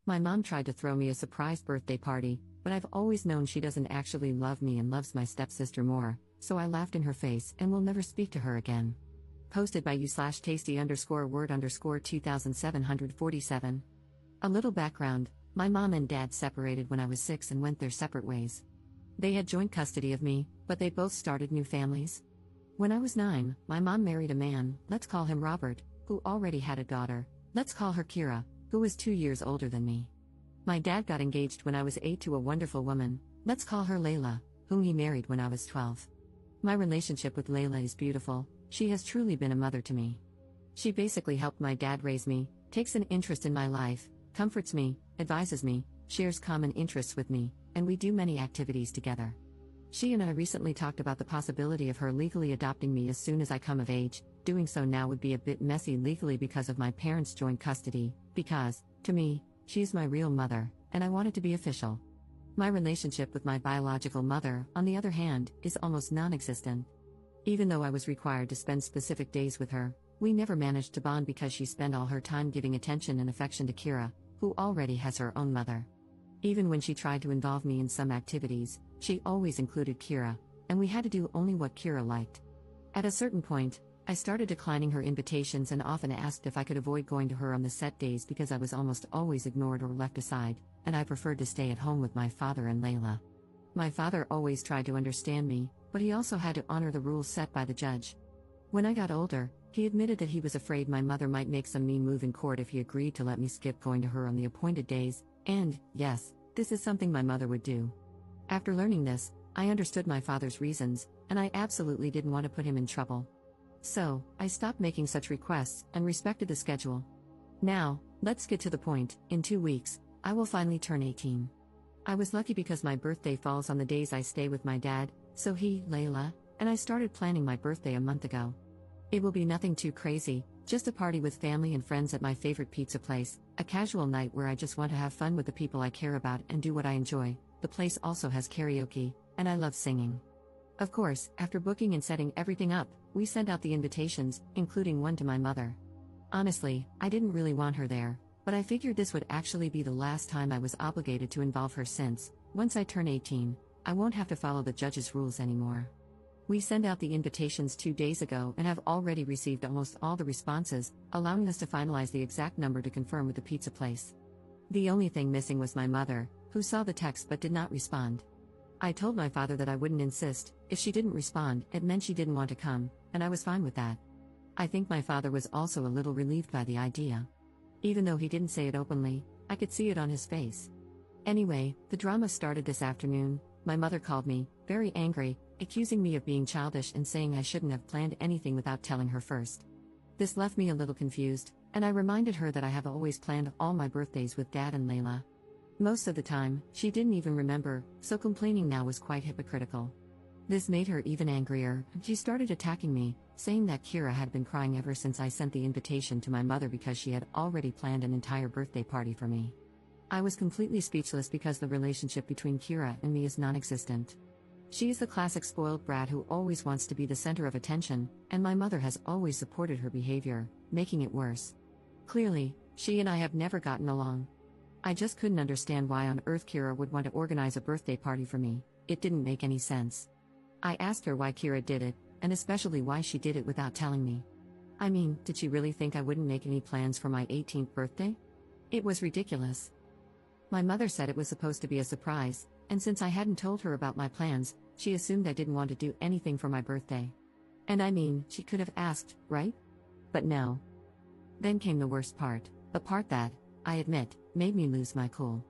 My mom tried to throw me a surprise birthday party, but I've always known she doesn't actually love me and loves my stepsister more, so I laughed in her face and will never speak to her again. Posted by you/tasty_word_2747. A little background: my mom and dad separated when I was 6 and went their separate ways. They had joint custody of me, but they both started new families. When I was 9, my mom married a man, let's call him Robert, who already had a daughter, let's call her Kira, who was 2 years older than me. My dad got engaged when I was 8 to a wonderful woman, let's call her Layla, whom he married when I was 12. My relationship with Layla is beautiful. She has truly been a mother to me. She basically helped my dad raise me, takes an interest in my life, comforts me, advises me, shares common interests with me, and we do many activities together. She and I recently talked about the possibility of her legally adopting me as soon as I come of age. Doing so now would be a bit messy legally because of my parents' joint custody, because, to me, she is my real mother, and I want it to be official. My relationship with my biological mother, on the other hand, is almost non-existent. Even though I was required to spend specific days with her, we never managed to bond because she spent all her time giving attention and affection to Kira, who already has her own mother. Even when she tried to involve me in some activities, she always included Kira, and we had to do only what Kira liked. At a certain point, I started declining her invitations and often asked if I could avoid going to her on the set days because I was almost always ignored or left aside, and I preferred to stay at home with my father and Layla. My father always tried to understand me, but he also had to honor the rules set by the judge. When I got older, he admitted that he was afraid my mother might make some mean move in court if he agreed to let me skip going to her on the appointed days, and, yes, this is something my mother would do. After learning this, I understood my father's reasons, and I absolutely didn't want to put him in trouble. So, I stopped making such requests and respected the schedule. Now, let's get to the point. In 2 weeks, I will finally turn 18. I was lucky because my birthday falls on the days I stay with my dad, so he, Layla, and I started planning my birthday a month ago. It will be nothing too crazy, just a party with family and friends at my favorite pizza place, a casual night where I just want to have fun with the people I care about and do what I enjoy. The place also has karaoke, and I love singing. Of course, after booking and setting everything up, we sent out the invitations, including one to my mother. Honestly, I didn't really want her there, but I figured this would actually be the last time I was obligated to involve her since, once I turn 18, I won't have to follow the judge's rules anymore. We sent out the invitations 2 days ago and have already received almost all the responses, allowing us to finalize the exact number to confirm with the pizza place. The only thing missing was my mother, who saw the text but did not respond. I told my father that I wouldn't insist. If she didn't respond, it meant she didn't want to come, and I was fine with that. I think my father was also a little relieved by the idea. Even though he didn't say it openly, I could see it on his face. Anyway, the drama started this afternoon. My mother called me, very angry, accusing me of being childish and saying I shouldn't have planned anything without telling her first. This left me a little confused, and I reminded her that I have always planned all my birthdays with Dad and Layla. Most of the time, she didn't even remember, so complaining now was quite hypocritical. This made her even angrier, and she started attacking me, saying that Kira had been crying ever since I sent the invitation to my mother because she had already planned an entire birthday party for me. I was completely speechless because the relationship between Kira and me is non-existent. She is the classic spoiled brat who always wants to be the center of attention, and my mother has always supported her behavior, making it worse. Clearly, she and I have never gotten along. I just couldn't understand why on earth Kira would want to organize a birthday party for me. It didn't make any sense. I asked her why Kira did it, and especially why she did it without telling me. I mean, did she really think I wouldn't make any plans for my 18th birthday? It was ridiculous. My mother said it was supposed to be a surprise, and since I hadn't told her about my plans, she assumed I didn't want to do anything for my birthday. And I mean, she could have asked, right? But no. Then came the worst part, the part that, I admit, made me lose my cool.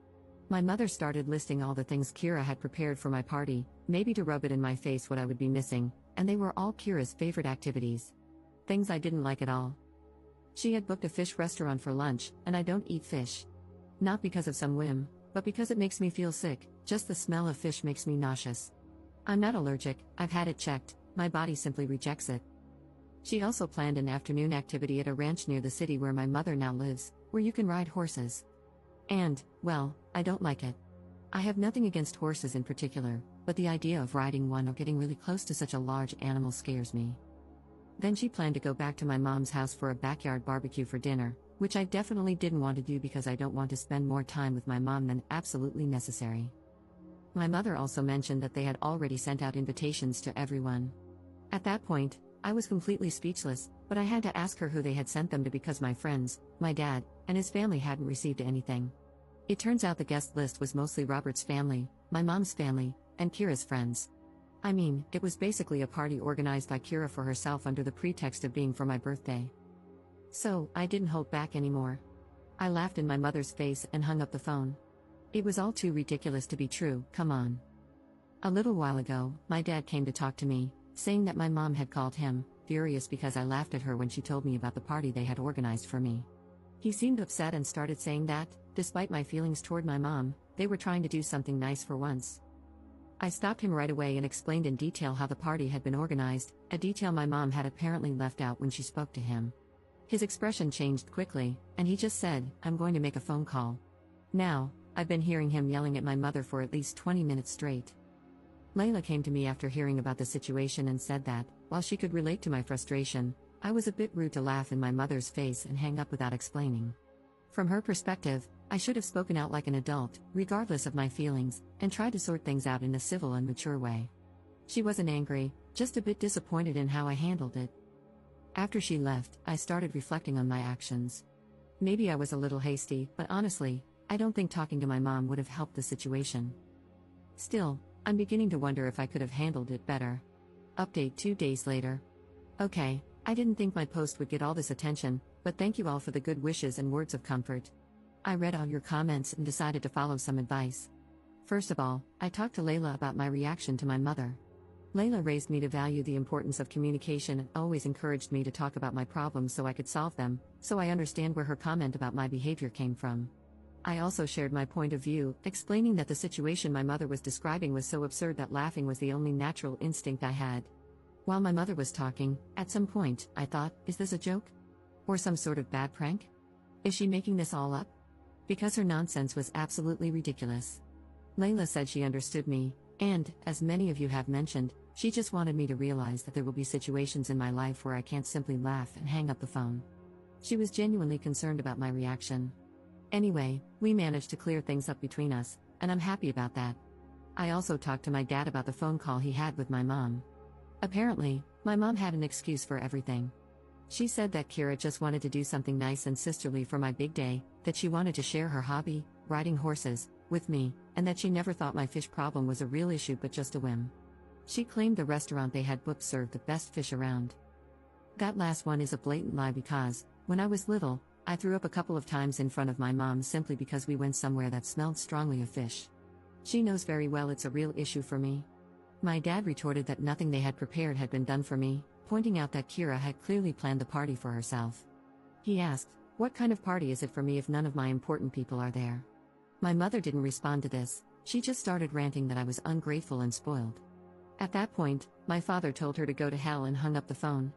My mother started listing all the things Kira had prepared for my party, maybe to rub it in my face what I would be missing, and they were all Kira's favorite activities. Things I didn't like at all. She had booked a fish restaurant for lunch, and I don't eat fish. Not because of some whim, but because it makes me feel sick. Just the smell of fish makes me nauseous. I'm not allergic, I've had it checked, my body simply rejects it. She also planned an afternoon activity at a ranch near the city where my mother now lives, where you can ride horses. And, well, I don't like it. I have nothing against horses in particular, but the idea of riding one or getting really close to such a large animal scares me. Then she planned to go back to my mom's house for a backyard barbecue for dinner, which I definitely didn't want to do because I don't want to spend more time with my mom than absolutely necessary. My mother also mentioned that they had already sent out invitations to everyone. At that point, I was completely speechless, but I had to ask her who they had sent them to because my friends, my dad, and his family hadn't received anything. It turns out the guest list was mostly Robert's family, my mom's family, and Kira's friends. I mean, it was basically a party organized by Kira for herself under the pretext of being for my birthday. So, I didn't hold back anymore. I laughed in my mother's face and hung up the phone. It was all too ridiculous to be true, come on. A little while ago, my dad came to talk to me, saying that my mom had called him, furious because I laughed at her when she told me about the party they had organized for me. He seemed upset and started saying that, despite my feelings toward my mom, they were trying to do something nice for once. I stopped him right away and explained in detail how the party had been organized, a detail my mom had apparently left out when she spoke to him. His expression changed quickly, and he just said, "I'm going to make a phone call." Now, I've been hearing him yelling at my mother for at least 20 minutes straight. Layla came to me after hearing about the situation and said that, while she could relate to my frustration, I was a bit rude to laugh in my mother's face and hang up without explaining. From her perspective, I should have spoken out like an adult, regardless of my feelings, and tried to sort things out in a civil and mature way. She wasn't angry, just a bit disappointed in how I handled it. After she left, I started reflecting on my actions. Maybe I was a little hasty, but honestly, I don't think talking to my mom would have helped the situation. Still, I'm beginning to wonder if I could have handled it better. Update 2 days later. Okay, I didn't think my post would get all this attention, but thank you all for the good wishes and words of comfort. I read all your comments and decided to follow some advice. First of all, I talked to Layla about my reaction to my mother. Layla raised me to value the importance of communication and always encouraged me to talk about my problems so I could solve them, so I understand where her comment about my behavior came from. I also shared my point of view, explaining that the situation my mother was describing was so absurd that laughing was the only natural instinct I had. While my mother was talking, at some point, I thought, is this a joke? Or some sort of bad prank? Is she making this all up? Because her nonsense was absolutely ridiculous. Layla said she understood me, and, as many of you have mentioned, she just wanted me to realize that there will be situations in my life where I can't simply laugh and hang up the phone. She was genuinely concerned about my reaction. Anyway, we managed to clear things up between us, and I'm happy about that. I also talked to my dad about the phone call he had with my mom. Apparently, my mom had an excuse for everything. She said that Kira just wanted to do something nice and sisterly for my big day, that she wanted to share her hobby, riding horses, with me, and that she never thought my fish problem was a real issue but just a whim. She claimed the restaurant they had booked served the best fish around. That last one is a blatant lie because, when I was little, I threw up a couple of times in front of my mom simply because we went somewhere that smelled strongly of fish. She knows very well it's a real issue for me. My dad retorted that nothing they had prepared had been done for me, pointing out that Kira had clearly planned the party for herself. He asked, "What kind of party is it for me if none of my important people are there?" My mother didn't respond to this, she just started ranting that I was ungrateful and spoiled. At that point, my father told her to go to hell and hung up the phone.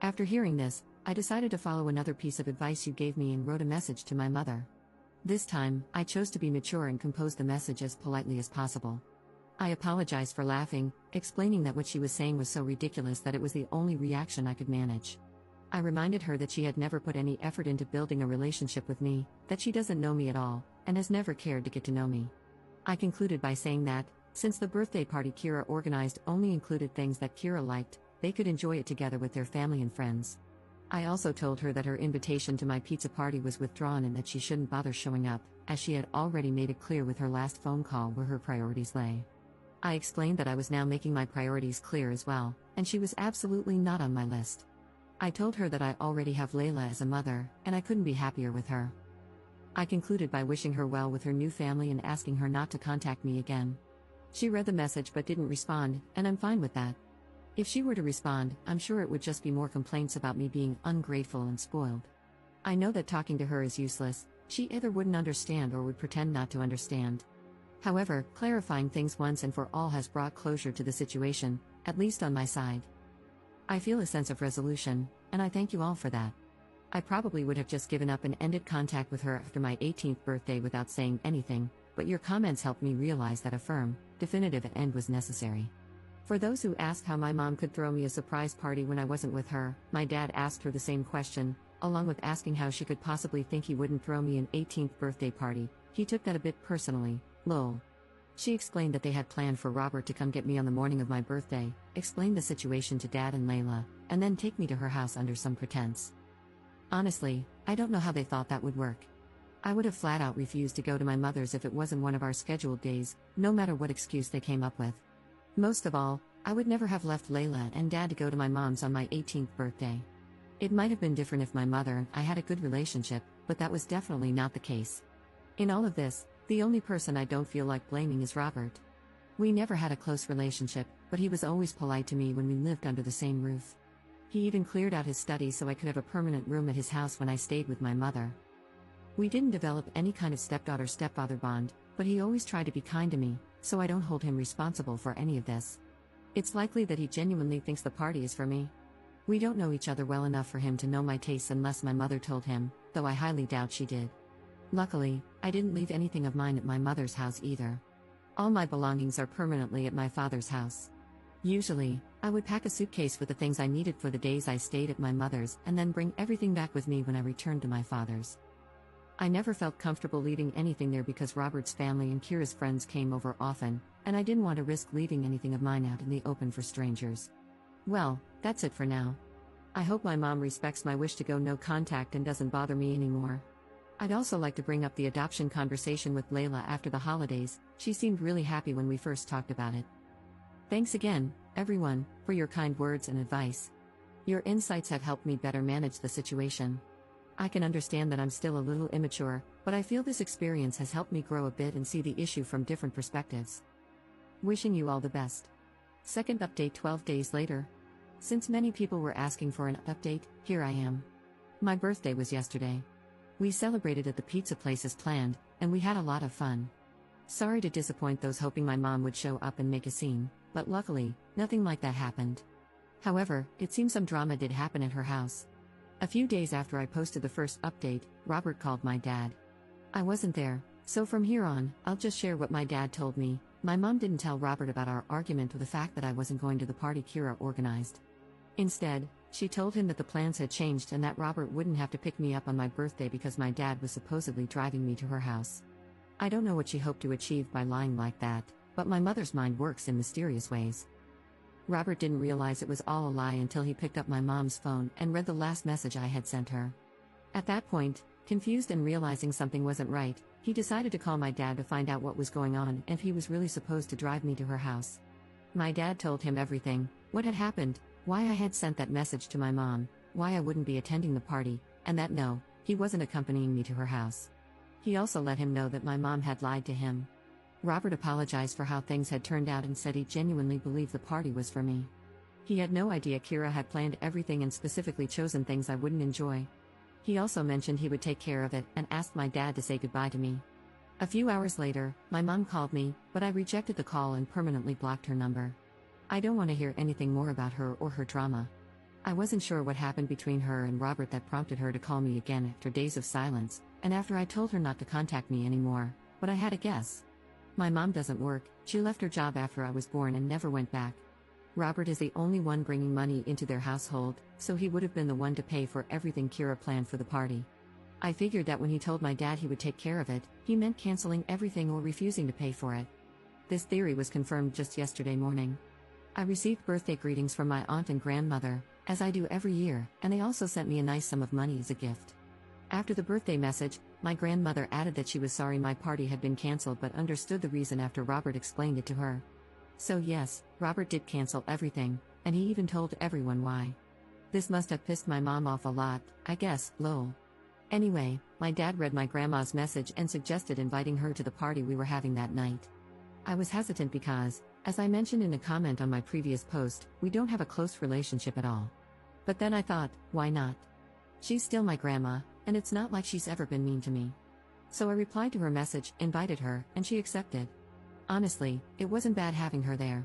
After hearing this, I decided to follow another piece of advice you gave me and wrote a message to my mother. This time, I chose to be mature and compose the message as politely as possible. I apologized for laughing, explaining that what she was saying was so ridiculous that it was the only reaction I could manage. I reminded her that she had never put any effort into building a relationship with me, that she doesn't know me at all, and has never cared to get to know me. I concluded by saying that, since the birthday party Kira organized only included things that Kira liked, they could enjoy it together with their family and friends. I also told her that her invitation to my pizza party was withdrawn and that she shouldn't bother showing up, as she had already made it clear with her last phone call where her priorities lay. I explained that I was now making my priorities clear as well, and she was absolutely not on my list. I told her that I already have Layla as a mother, and I couldn't be happier with her. I concluded by wishing her well with her new family and asking her not to contact me again. She read the message but didn't respond, and I'm fine with that. If she were to respond, I'm sure it would just be more complaints about me being ungrateful and spoiled. I know that talking to her is useless, she either wouldn't understand or would pretend not to understand. However, clarifying things once and for all has brought closure to the situation, at least on my side. I feel a sense of resolution, and I thank you all for that. I probably would have just given up and ended contact with her after my 18th birthday without saying anything, but your comments helped me realize that a firm, definitive end was necessary. For those who asked how my mom could throw me a surprise party when I wasn't with her, my dad asked her the same question, along with asking how she could possibly think he wouldn't throw me an 18th birthday party. He took that a bit personally, lol. She explained that they had planned for Robert to come get me on the morning of my birthday, explain the situation to Dad and Layla, and then take me to her house under some pretense. Honestly, I don't know how they thought that would work. I would have flat out refused to go to my mother's if it wasn't one of our scheduled days, no matter what excuse they came up with. Most of all, I would never have left Layla and Dad to go to my mom's on my 18th birthday. It might have been different if my mother and I had a good relationship, but that was definitely not the case. In all of this, the only person I don't feel like blaming is Robert. We never had a close relationship, but he was always polite to me when we lived under the same roof. He even cleared out his study so I could have a permanent room at his house when I stayed with my mother. We didn't develop any kind of stepdaughter-stepfather bond, but he always tried to be kind to me, so I don't hold him responsible for any of this. It's likely that he genuinely thinks the party is for me. We don't know each other well enough for him to know my tastes unless my mother told him, though I highly doubt she did. Luckily, I didn't leave anything of mine at my mother's house either. All my belongings are permanently at my father's house. Usually, I would pack a suitcase with the things I needed for the days I stayed at my mother's and then bring everything back with me when I returned to my father's. I never felt comfortable leaving anything there because Robert's family and Kira's friends came over often, and I didn't want to risk leaving anything of mine out in the open for strangers. Well, that's it for now. I hope my mom respects my wish to go no contact and doesn't bother me anymore. I'd also like to bring up the adoption conversation with Layla after the holidays. She seemed really happy when we first talked about it. Thanks again, everyone, for your kind words and advice. Your insights have helped me better manage the situation. I can understand that I'm still a little immature, but I feel this experience has helped me grow a bit and see the issue from different perspectives. Wishing you all the best. Second update 12 days later. Since many people were asking for an update, here I am. My birthday was yesterday. We celebrated at the pizza place as planned, and we had a lot of fun. Sorry to disappoint those hoping my mom would show up and make a scene, but luckily, nothing like that happened. However, it seems some drama did happen at her house. A few days after I posted the first update, Robert called my dad. I wasn't there, so from here on, I'll just share what my dad told me. My mom didn't tell Robert about our argument or the fact that I wasn't going to the party Kira organized. Instead, she told him that the plans had changed and that Robert wouldn't have to pick me up on my birthday because my dad was supposedly driving me to her house. I don't know what she hoped to achieve by lying like that, but my mother's mind works in mysterious ways. Robert didn't realize it was all a lie until he picked up my mom's phone and read the last message I had sent her. At that point, confused and realizing something wasn't right, he decided to call my dad to find out what was going on and if he was really supposed to drive me to her house. My dad told him everything, what had happened, why I had sent that message to my mom, why I wouldn't be attending the party, and that no, he wasn't accompanying me to her house. He also let him know that my mom had lied to him. Robert apologized for how things had turned out and said he genuinely believed the party was for me. He had no idea Kira had planned everything and specifically chosen things I wouldn't enjoy. He also mentioned he would take care of it and asked my dad to say goodbye to me. A few hours later, my mom called me, but I rejected the call and permanently blocked her number. I don't want to hear anything more about her or her drama. I wasn't sure what happened between her and Robert that prompted her to call me again after days of silence, and after I told her not to contact me anymore, but I had a guess. My mom doesn't work, she left her job after I was born and never went back. Robert is the only one bringing money into their household, so he would have been the one to pay for everything Kira planned for the party. I figured that when he told my dad he would take care of it, he meant canceling everything or refusing to pay for it. This theory was confirmed just yesterday morning. I received birthday greetings from my aunt and grandmother, as I do every year, and they also sent me a nice sum of money as a gift. After the birthday message, my grandmother added that she was sorry my party had been cancelled but understood the reason after Robert explained it to her. So yes, Robert did cancel everything, and he even told everyone why. This must have pissed my mom off a lot, I guess, lol. Anyway, my dad read my grandma's message and suggested inviting her to the party we were having that night. I was hesitant because, as I mentioned in a comment on my previous post, we don't have a close relationship at all. But then I thought, why not? She's still my grandma, and it's not like she's ever been mean to me. So I replied to her message, invited her, and she accepted. Honestly, it wasn't bad having her there.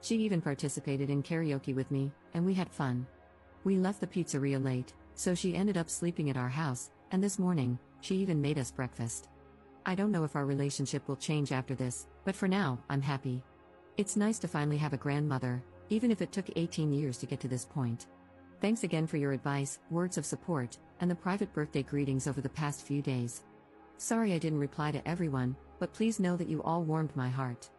She even participated in karaoke with me, and we had fun. We left the pizzeria late, so she ended up sleeping at our house, and this morning, she even made us breakfast. I don't know if our relationship will change after this, but for now, I'm happy. It's nice to finally have a grandmother, even if it took 18 years to get to this point. Thanks again for your advice, words of support, and the private birthday greetings over the past few days. Sorry I didn't reply to everyone, but please know that you all warmed my heart.